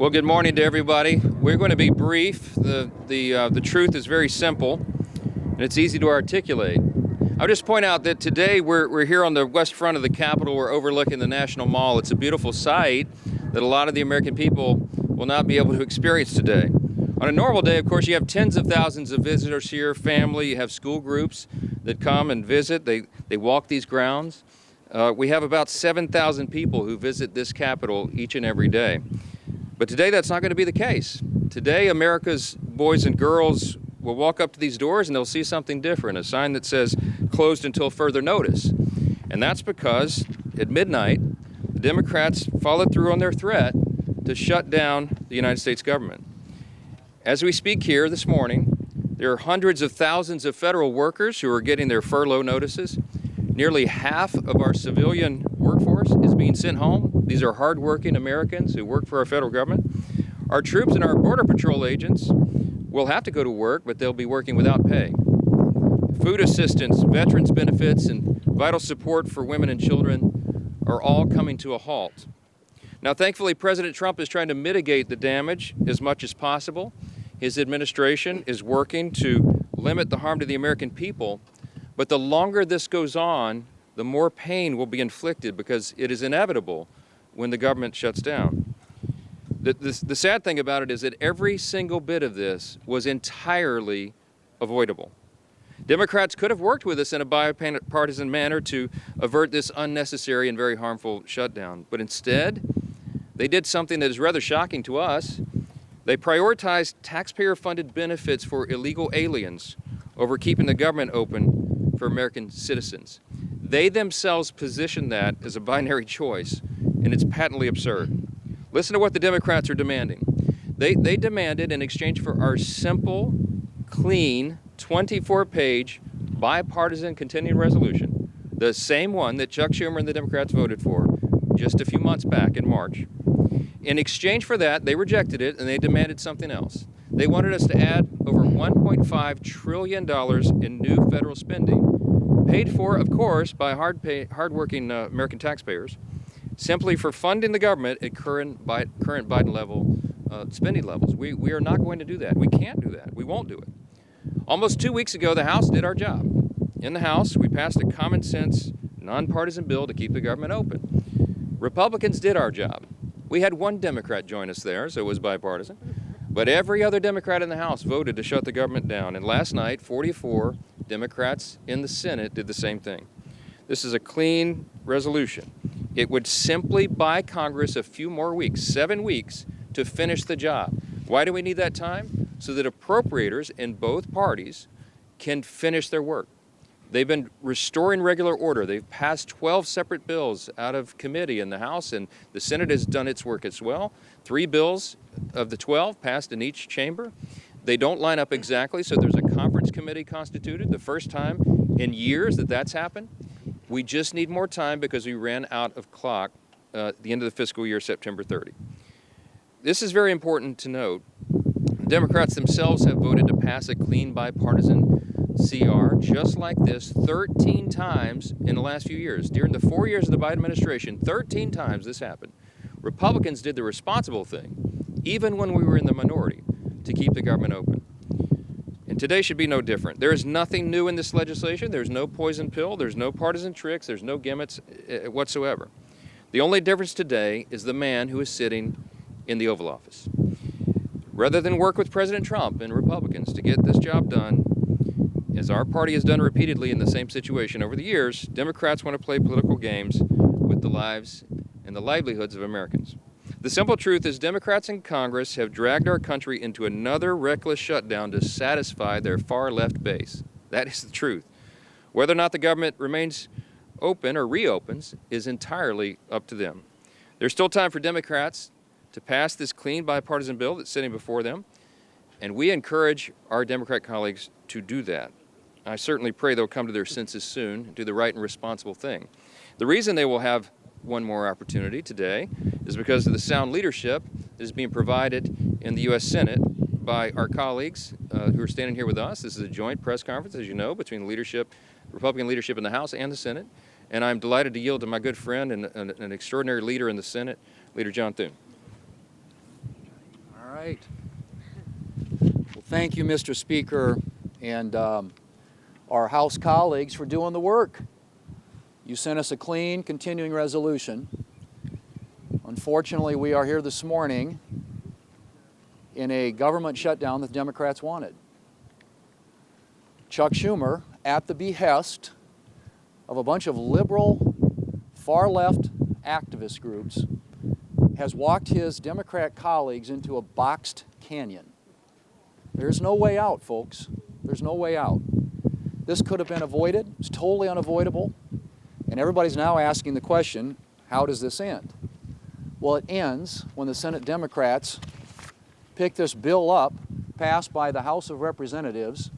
Well, good morning to everybody. We're going to be brief. The truth is very simple, and it's easy to articulate. I'll just point out that today we're here on the west front of the Capitol. We're overlooking the National Mall. It's a beautiful sight that a lot of the American people will not be able to experience today. On a normal day, of course, you have tens of thousands of visitors here, family, you have school groups that come and visit. They walk these grounds. We have about 7,000 people who visit this Capitol each and every day. But today that's not going to be the case. Today America's boys and girls will walk up to these doors and they'll see something different, a sign that says closed until further notice. And that's because at midnight, the Democrats followed through on their threat to shut down the United States government. As we speak here this morning, there are hundreds of thousands of federal workers who are getting their furlough notices. Nearly half of our civilian workforce is being sent home. These are hardworking Americans who work for our federal government. Our troops and our Border Patrol agents will have to go to work, but they'll be working without pay. Food assistance, veterans benefits, and vital support for women and children are all coming to a halt. Now, thankfully, President Trump is trying to mitigate the damage as much as possible. His administration is working to limit the harm to the American people. But the longer this goes on, the more pain will be inflicted because it is inevitable when the government shuts down. The sad thing about it is that every single bit of this was entirely avoidable. Democrats could have worked with us in a bipartisan manner to avert this unnecessary and very harmful shutdown. But instead, they did something that is rather shocking to us. They prioritized taxpayer-funded benefits for illegal aliens over keeping the government open for American citizens. They themselves position that as a binary choice, and it's patently absurd. Listen to what the Democrats are demanding. They demanded, in exchange for our simple, clean, 24-page bipartisan continuing resolution, the same one that Chuck Schumer and the Democrats voted for just a few months back in March. In exchange for that, they rejected it, and they demanded something else. They wanted us to add over $1.5 trillion in new federal spending, paid for, of course, by hardworking American taxpayers, simply for funding the government at current Biden-level spending levels. We are not going to do that. We can't do that. We won't do it. Almost 2 weeks ago, the House did our job. In the House, we passed a common-sense, nonpartisan bill to keep the government open. Republicans did our job. We had one Democrat join us there, so it was bipartisan. But every other Democrat in the House voted to shut the government down. And last night, 44 Democrats in the Senate did the same thing. This is a clean resolution. It would simply buy Congress a few more weeks, 7 weeks, to finish the job. Why do we need that time? So that appropriators in both parties can finish their work. They've been restoring regular order. They've passed 12 separate bills out of committee in the House, and the Senate has done its work as well. 3 bills of the 12 passed in each chamber. They don't line up exactly, so there's a conference committee constituted, the first time in years that that's happened. We just need more time because we ran out of clock at the end of the fiscal year, September 30. This is very important to note. Democrats themselves have voted to pass a clean bipartisan CR just like this 13 times in the last few years. During the 4 years of the Biden administration, 13 times this happened. Republicans did the responsible thing, even when we were in the minority, to keep the government open. And today should be no different. There is nothing new in this legislation. There's no poison pill. There's no partisan tricks. There's no gimmicks whatsoever. The only difference today is the man who is sitting in the Oval Office. Rather than work with President Trump and Republicans to get this job done, as our party has done repeatedly in the same situation over the years, Democrats want to play political games with the lives and the livelihoods of Americans. The simple truth is Democrats in Congress have dragged our country into another reckless shutdown to satisfy their far-left base. That is the truth. Whether or not the government remains open or reopens is entirely up to them. There's still time for Democrats to pass this clean bipartisan bill that's sitting before them, and we encourage our Democrat colleagues to do that. I certainly pray they'll come to their senses soon and do the right and responsible thing. The reason they will have one more opportunity today is because of the sound leadership that is being provided in the U.S. Senate by our colleagues who are standing here with us. This is a joint press conference, as you know, between Republican leadership in the House and the Senate. And I'm delighted to yield to my good friend and an extraordinary leader in the Senate, Leader John Thune. All right. Well, thank you, Mr. Speaker, and our House colleagues for doing the work. You sent us a clean, continuing resolution. Unfortunately, we are here this morning in a government shutdown that the Democrats wanted. Chuck Schumer, at the behest of a bunch of liberal, far-left activist groups, has walked his Democrat colleagues into a boxed canyon. There's no way out, folks. There's no way out. This could have been avoided. It's totally unavoidable. And everybody's now asking the question, how does this end? Well, it ends when the Senate Democrats pick this bill up, passed by the House of Representatives,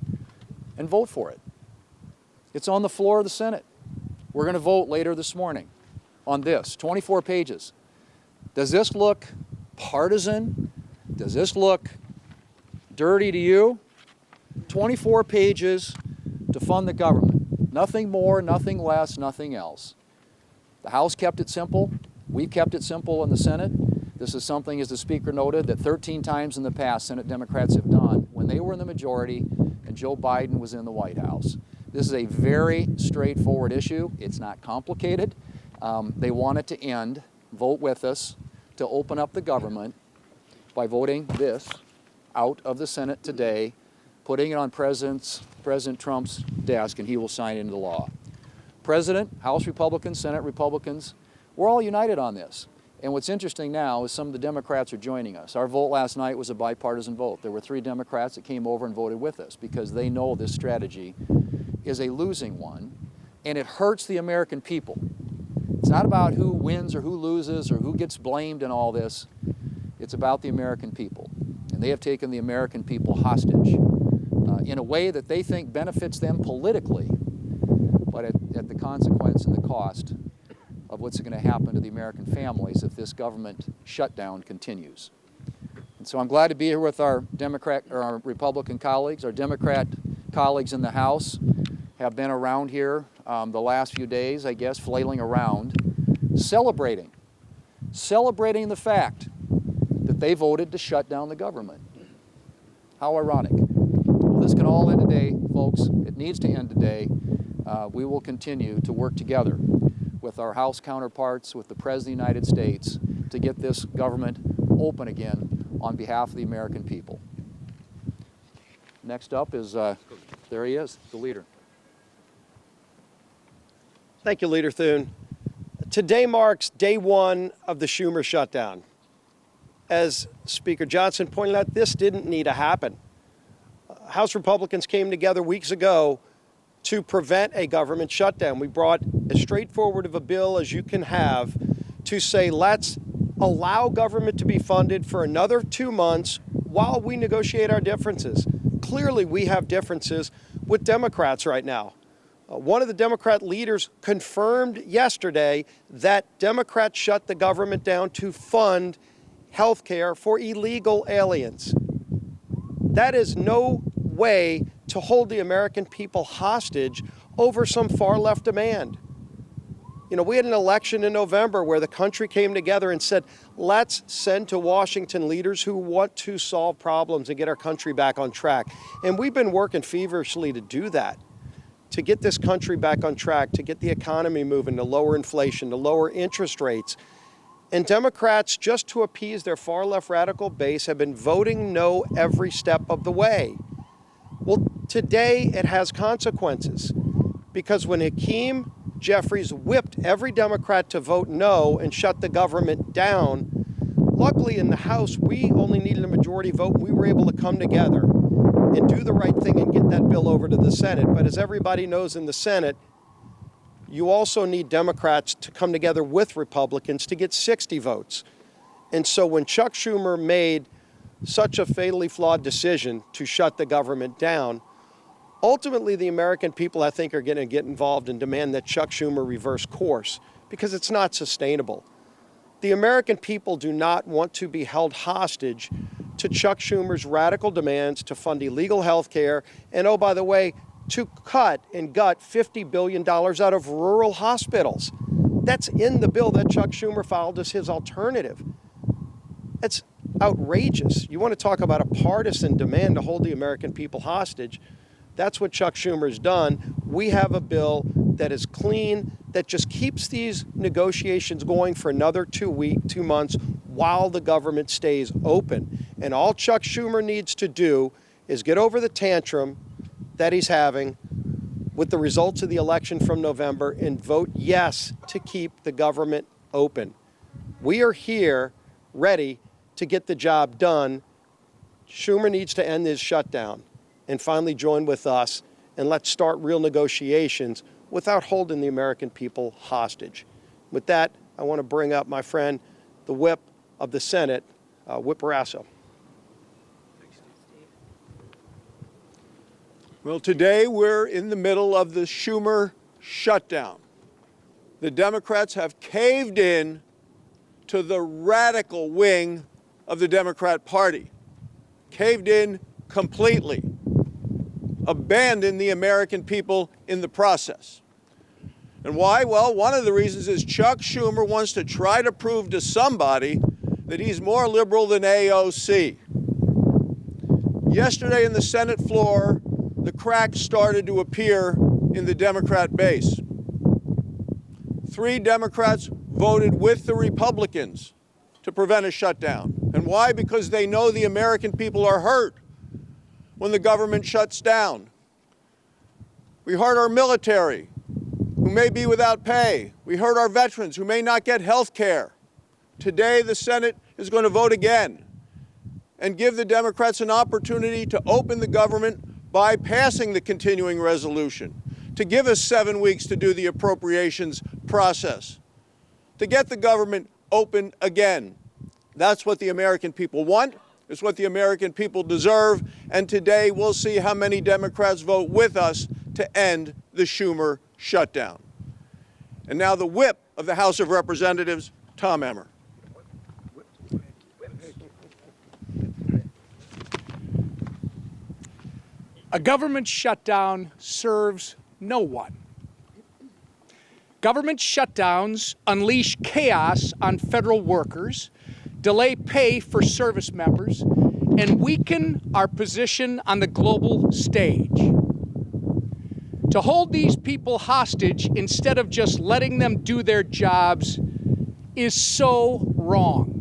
and vote for it. It's on the floor of the Senate. We're going to vote later this morning on this, 24 pages. Does this look partisan? Does this look dirty to you? 24 pages to fund the government. Nothing more, nothing less, nothing else. The House kept it simple. We've kept it simple in the Senate. This is something, as the Speaker noted, that 13 times in the past Senate Democrats have done when they were in the majority and Joe Biden was in the White House. This is a very straightforward issue. It's not complicated. They want it to end. Vote with us to open up the government by voting this out of the Senate today, putting it on President Trump's desk, and he will sign it into law. President, House Republicans, Senate Republicans, we're all united on this. And what's interesting now is some of the Democrats are joining us. Our vote last night was a bipartisan vote. There were 3 Democrats that came over and voted with us because they know this strategy is a losing one, and it hurts the American people. It's not about who wins or who loses or who gets blamed in all this. It's about the American people. And they have taken the American people hostage in a way that they think benefits them politically, but at the consequence and the cost of what's going to happen to the American families if this government shutdown continues. And so I'm glad to be here with our Republican colleagues. Our Democrat colleagues in the House have been around here the last few days, I guess, flailing around, celebrating the fact that they voted to shut down the government. How ironic. Well, this can all end today, folks. It needs to end today. We will continue to work together with our House counterparts, with the President of the United States, to get this government open again on behalf of the American people. Next up is, there he is, the leader. Thank you, Leader Thune. Today marks day 1 of the Schumer shutdown. As Speaker Johnson pointed out, this didn't need to happen. House Republicans came together weeks ago to prevent a government shutdown. We brought as straightforward of a bill as you can have to say, let's allow government to be funded for another 2 months while we negotiate our differences. Clearly, we have differences with Democrats right now. One of the Democrat leaders confirmed yesterday that Democrats shut the government down to fund health care for illegal aliens. That is no way to hold the American people hostage over some far-left demand. You know, we had an election in November where the country came together and said, let's send to Washington leaders who want to solve problems and get our country back on track. And we've been working feverishly to do that, to get this country back on track, to get the economy moving, to lower inflation, to lower interest rates. And Democrats, just to appease their far-left radical base, have been voting no every step of the way. Well, today it has consequences, because when Hakeem Jeffries whipped every Democrat to vote no and shut the government down, luckily in the House, we only needed a majority vote. We were able to come together and do the right thing and get that bill over to the Senate. But as everybody knows in the Senate, you also need Democrats to come together with Republicans to get 60 votes. And so when Chuck Schumer made such a fatally flawed decision to shut the government down, ultimately the American people, I think, are going to get involved and demand that Chuck Schumer reverse course, because it's not sustainable. The American people do not want to be held hostage to Chuck Schumer's radical demands to fund illegal health care and, oh, by the way, to cut and gut $50 billion out of rural hospitals. That's in the bill that Chuck Schumer filed as his alternative. It's outrageous. You want to talk about a partisan demand to hold the American people hostage. That's what Chuck Schumer's done. We have a bill that is clean, that just keeps these negotiations going for another 2 months while the government stays open. And all Chuck Schumer needs to do is get over the tantrum that he's having with the results of the election from November and vote yes to keep the government open. We are here ready to get the job done. Schumer needs to end his shutdown and finally join with us, and let's start real negotiations without holding the American people hostage. With that, I want to bring up my friend, the whip of the Senate, Whip Barrasso. Well, today we're in the middle of the Schumer shutdown. The Democrats have caved in to the radical wing of the Democrat Party, caved in completely, abandoned the American people in the process. And why? Well, one of the reasons is Chuck Schumer wants to try to prove to somebody that he's more liberal than AOC. Yesterday in the Senate floor, the cracks started to appear in the Democrat base. 3 Democrats voted with the Republicans to prevent a shutdown. And why? Because they know the American people are hurt when the government shuts down. We hurt our military, who may be without pay. We hurt our veterans, who may not get health care. Today, the Senate is going to vote again and give the Democrats an opportunity to open the government by passing the continuing resolution, to give us 7 weeks to do the appropriations process, to get the government open again. That's what the American people want. It's what the American people deserve. And today we'll see how many Democrats vote with us to end the Schumer shutdown. And now the whip of the House of Representatives, Tom Emmer. A government shutdown serves no one. Government shutdowns unleash chaos on federal workers, delay pay for service members, and weaken our position on the global stage. To hold these people hostage instead of just letting them do their jobs is so wrong.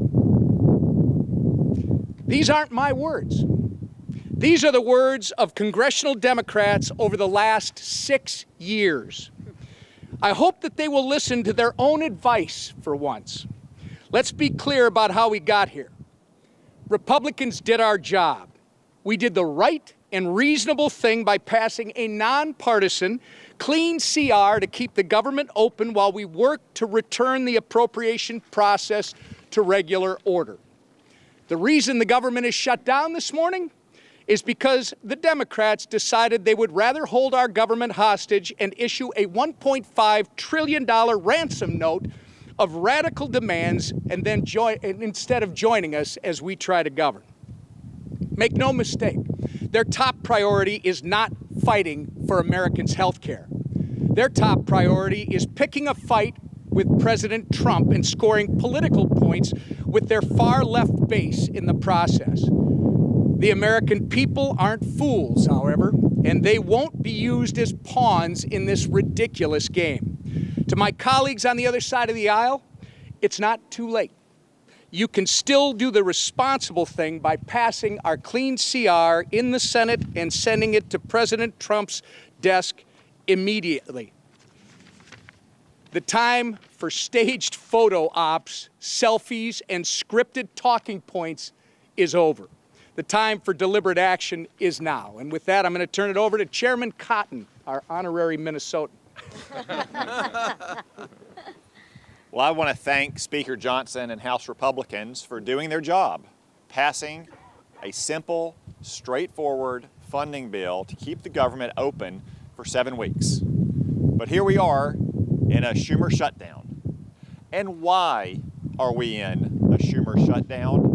These aren't my words. These are the words of congressional Democrats over the last 6 years. I hope that they will listen to their own advice for once. Let's be clear about how we got here. Republicans did our job. We did the right and reasonable thing by passing a nonpartisan, clean CR to keep the government open while we worked to return the appropriation process to regular order. The reason the government is shut down this morning is because the Democrats decided they would rather hold our government hostage and issue a $1.5 trillion ransom note of radical demands and then instead of joining us as we try to govern. Make no mistake, their top priority is not fighting for Americans' health care. Their top priority is picking a fight with President Trump and scoring political points with their far-left base in the process. The American people aren't fools, however, and they won't be used as pawns in this ridiculous game. To my colleagues on the other side of the aisle, it's not too late. You can still do the responsible thing by passing our clean CR in the Senate and sending it to President Trump's desk immediately. The time for staged photo ops, selfies, and scripted talking points is over. The time for deliberate action is now. And with that, I'm going to turn it over to Chairman Cotton, our honorary Minnesotan. Well, I want to thank Speaker Johnson and House Republicans for doing their job, passing a simple, straightforward funding bill to keep the government open for 7 weeks. But here we are in a Schumer shutdown. And why are we in a Schumer shutdown?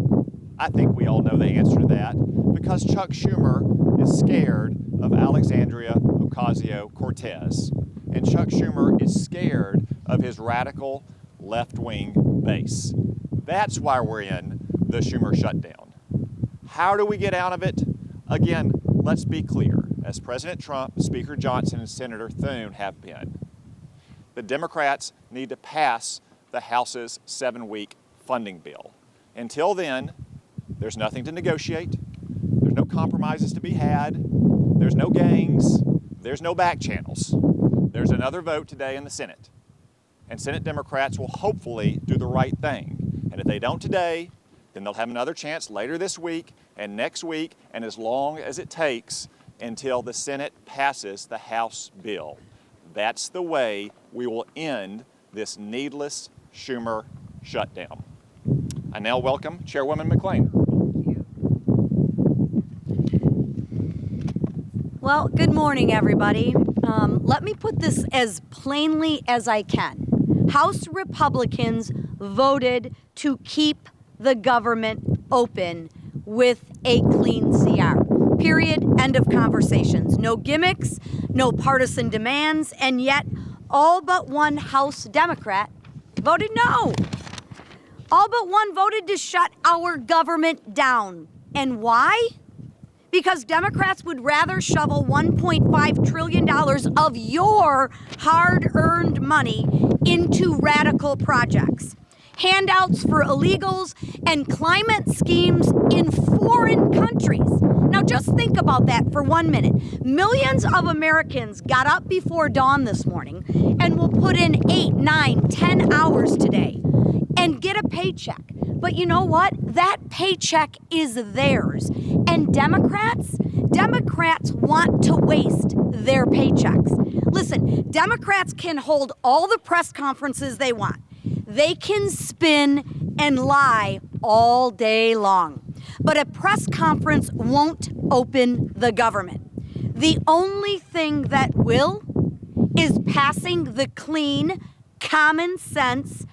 I think we all know the answer to that, because Chuck Schumer is scared of Alexandria Ocasio-Cortez, and Chuck Schumer is scared of his radical left-wing base. That's why we're in the Schumer shutdown. How do we get out of it? Again, let's be clear. As President Trump, Speaker Johnson, and Senator Thune have been, the Democrats need to pass the House's 7-week funding bill. Until then, there's nothing to negotiate. There's no compromises to be had. There's no gangs. There's no back channels. There's another vote today in the Senate. And Senate Democrats will hopefully do the right thing. And if they don't today, then they'll have another chance later this week and next week, and as long as it takes until the Senate passes the House bill. That's the way we will end this needless Schumer shutdown. I now welcome Chairwoman McClain. Well, good morning, everybody. Let me put this as plainly as I can. House Republicans voted to keep the government open with a clean CR. Period. End of conversations. No gimmicks, no partisan demands, and yet all but one House Democrat voted no. All but one voted to shut our government down. And why? Because Democrats would rather shovel $1.5 trillion of your hard-earned money into radical projects. Handouts for illegals and climate schemes in foreign countries. Now just think about that for 1 minute. Millions of Americans got up before dawn this morning and will put in 8, 9, 10 hours today and get a paycheck. But you know what? That paycheck is theirs. And Democrats want to waste their paychecks. Listen, Democrats can hold all the press conferences they want. They can spin and lie all day long. But a press conference won't open the government. The only thing that will is passing the clean, common sense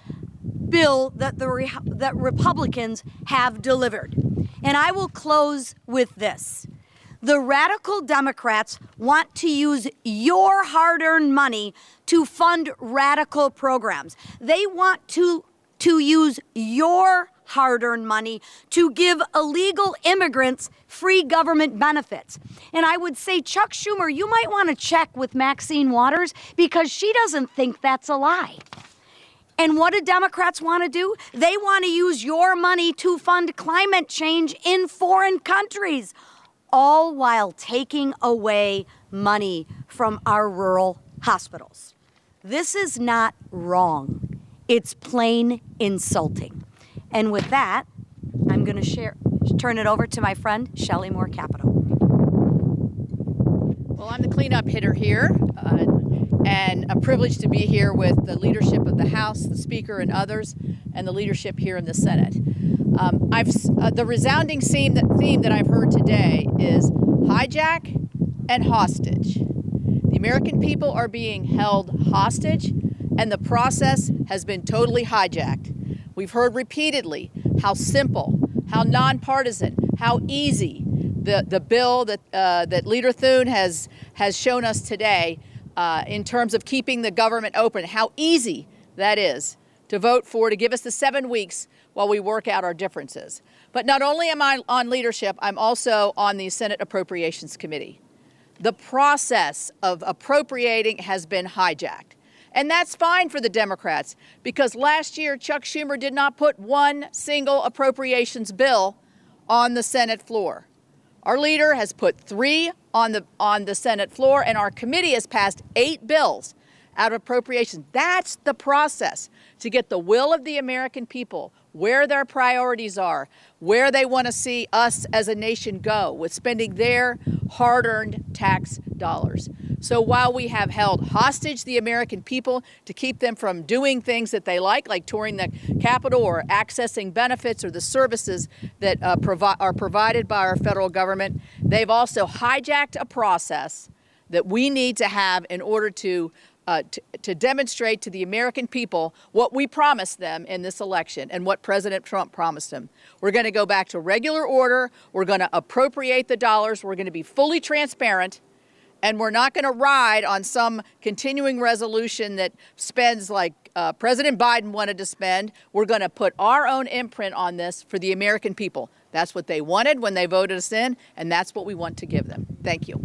bill that that Republicans have delivered. And I will close with this. The radical Democrats want to use your hard-earned money to fund radical programs. They want to use your hard-earned money to give illegal immigrants free government benefits. And I would say, Chuck Schumer, you might want to check with Maxine Waters because she doesn't think that's a lie. And what do Democrats want to do? They want to use your money to fund climate change in foreign countries, all while taking away money from our rural hospitals. This is not wrong. It's plain insulting. And with that, I'm going to turn it over to my friend, Shelley Moore Capito. Well, I'm the cleanup hitter here, and a privilege to be here with the leadership of the House, the Speaker, and others, and the leadership here in the Senate. The resounding theme that I've heard today is hijack and hostage. The American people are being held hostage, and the process has been totally hijacked. We've heard repeatedly how simple, how nonpartisan, how easy the bill that Leader Thune has shown us today in terms of keeping the government open, how easy that is to vote for, to give us the 7 weeks while we work out our differences. But not only am I on leadership, I'm also on the Senate Appropriations Committee. The process of appropriating has been hijacked. And that's fine for the Democrats, because last year Chuck Schumer did not put one single appropriations bill on the Senate floor. Our leader has put 3 on the Senate floor, and our committee has passed 8 bills out of appropriations. That's the process to get the will of the American people, where their priorities are, where they want to see us as a nation go with spending their hard-earned tax dollars. So while we have held hostage the American people to keep them from doing things that they like touring the Capitol or accessing benefits or the services that are provided by our federal government, they've also hijacked a process that we need to have in order to demonstrate to the American people what we promised them in this election and what President Trump promised them. We're going to go back to regular order. We're going to appropriate the dollars. We're going to be fully transparent. And we're not going to ride on some continuing resolution that spends like President Biden wanted to spend. We're going to put our own imprint on this for the American people. That's what they wanted when they voted us in, and that's what we want to give them. Thank you.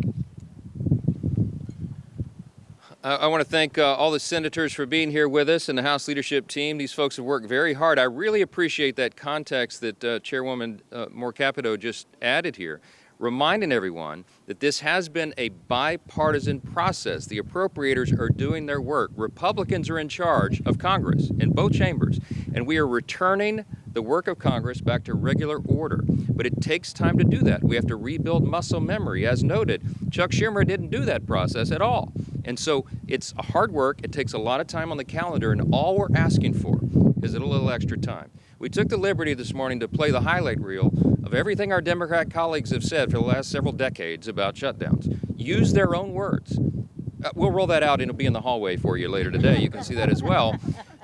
I want to thank all the senators for being here with us and the House leadership team. These folks have worked very hard. I really appreciate that context that Chairwoman Moore Capito just added here, reminding everyone that this has been a bipartisan process. The appropriators are doing their work. Republicans are in charge of Congress in both chambers, and we are returning the work of Congress back to regular order. But it takes time to do that. We have to rebuild muscle memory. As noted, Chuck Schumer didn't do that process at all. And so it's hard work. It takes a lot of time on the calendar, and all we're asking for is a little extra time. We took the liberty this morning to play the highlight reel of everything our Democrat colleagues have said for the last several decades about shutdowns. Use their own words. We'll roll that out and it'll be in the hallway for you later today. You can see that as well.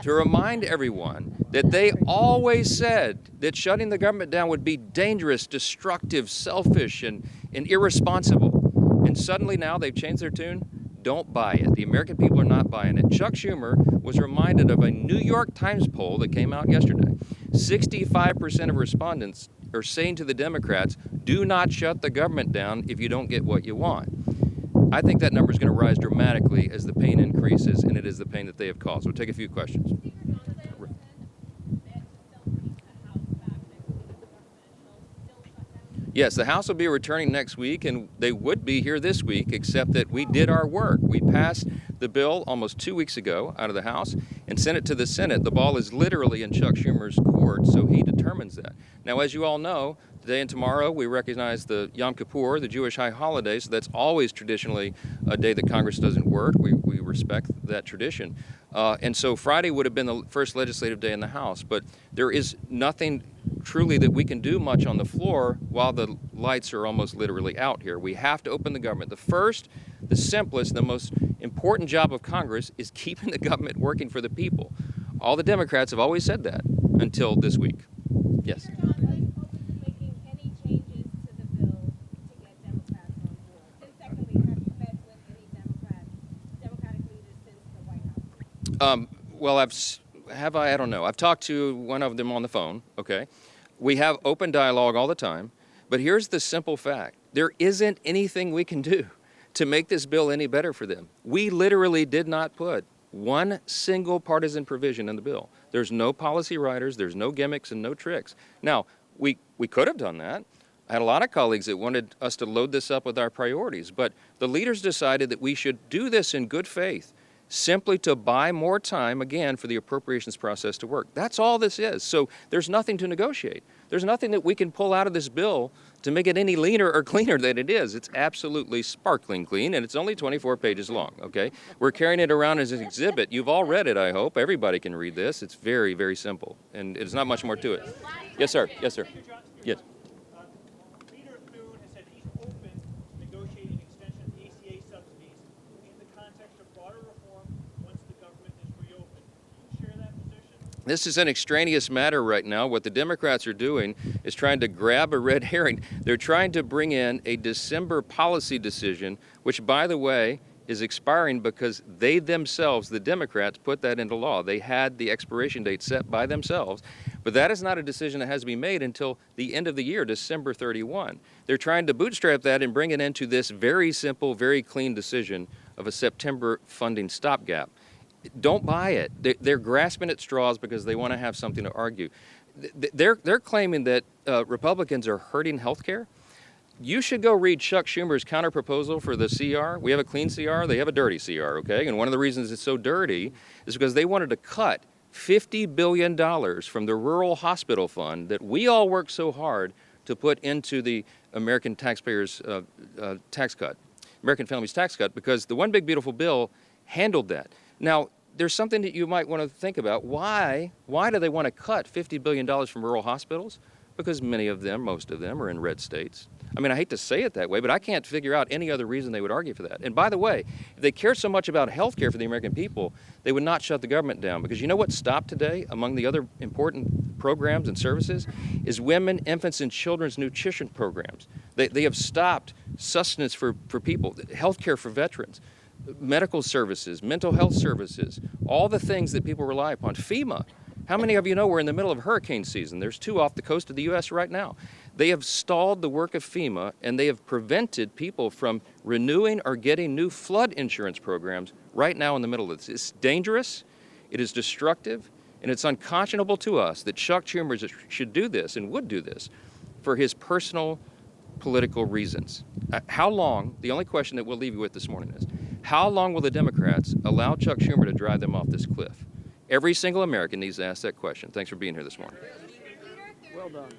To remind everyone that they always said that shutting the government down would be dangerous, destructive, selfish, and irresponsible. And suddenly now they've changed their tune. Don't buy it. The American people are not buying it. Chuck Schumer was reminded of a New York Times poll that came out yesterday. 65% of respondents are saying to the Democrats, do not shut the government down if you don't get what you want. I think that number is going to rise dramatically as the pain increases, and it is the pain that they have caused. We'll take a few questions. Yes, the House will be returning next week, and they would be here this week, except that we did our work. We passed the bill almost 2 weeks ago out of the House and sent it to the Senate. The ball is literally in Chuck Schumer's court, so he determines that. Now, as you all know, today and tomorrow we recognize the Yom Kippur, the Jewish high holiday, so that's always traditionally a day that Congress doesn't work. We respect that tradition. And so Friday would have been the first legislative day in the House, but there is nothing truly that we can do much on the floor while the lights are almost literally out here. We have to open the government. The first, the simplest, the most important job of Congress is keeping the government working for the people. All the Democrats have always said that until this week. Yes. Well, I don't know. I've talked to one of them on the phone, okay? We have open dialogue all the time, but here's the simple fact. There isn't anything we can do to make this bill any better for them. We literally did not put one single partisan provision in the bill. There's no policy writers, there's no gimmicks and no tricks. Now, we could have done that. I had a lot of colleagues that wanted us to load this up with our priorities, but the leaders decided that we should do this in good faith, simply to buy more time, again, for the appropriations process to work. That's all this is. So there's nothing to negotiate. There's nothing that we can pull out of this bill to make it any leaner or cleaner than it is. It's absolutely sparkling clean, and it's only 24 pages long, okay? We're carrying it around as an exhibit. You've all read it, I hope. Everybody can read this. It's very, very simple, and there's not much more to it. Yes, sir. Yes, sir. Yes. Leader Thune has said he's open to negotiating extension of ACA subsidies in the context of broader reform once the government is reopened. Do you share that position? This is an extraneous matter right now. What the Democrats are doing is trying to grab a red herring. They're trying to bring in a December policy decision, which, by the way, is expiring because they themselves, the Democrats, put that into law. They had the expiration date set by themselves, but that is not a decision that has to be made until the end of the year, December 31. They're trying to bootstrap that and bring it into this very simple, very clean decision of a September funding stopgap. Don't buy it. They're grasping at straws because they want to have something to argue. They're claiming that Republicans are hurting health care. You should go read Chuck Schumer's counterproposal for the CR. We have a clean CR, they have a dirty CR, okay? And one of the reasons it's so dirty is because they wanted to cut $50 billion from the rural hospital fund that we all worked so hard to put into the American taxpayers' tax cut, American families' tax cut, because the One Big Beautiful Bill handled that. Now, there's something that you might want to think about. Why do they want to cut $50 billion from rural hospitals? Because many of them, most of them, are in red states. I mean, I hate to say it that way, but I can't figure out any other reason they would argue for that. And by the way, if they care so much about health care for the American people, they would not shut the government down. Because you know what stopped today, among the other important programs and services, is women, infants, and children's nutrition programs. They have stopped sustenance for people, health care for veterans, medical services, mental health services, all the things that people rely upon. FEMA. How many of you know we're in the middle of hurricane season? There's 2 off the coast of the U.S. right now. They have stalled the work of FEMA, and they have prevented people from renewing or getting new flood insurance programs right now in the middle of this. It's dangerous, it is destructive, and it's unconscionable to us that Chuck Schumer should do this and would do this for his personal political reasons. How long, the only question that we'll leave you with this morning is, how long will the Democrats allow Chuck Schumer to drive them off this cliff? Every single American needs to ask that question. Thanks for being here this morning. Well done.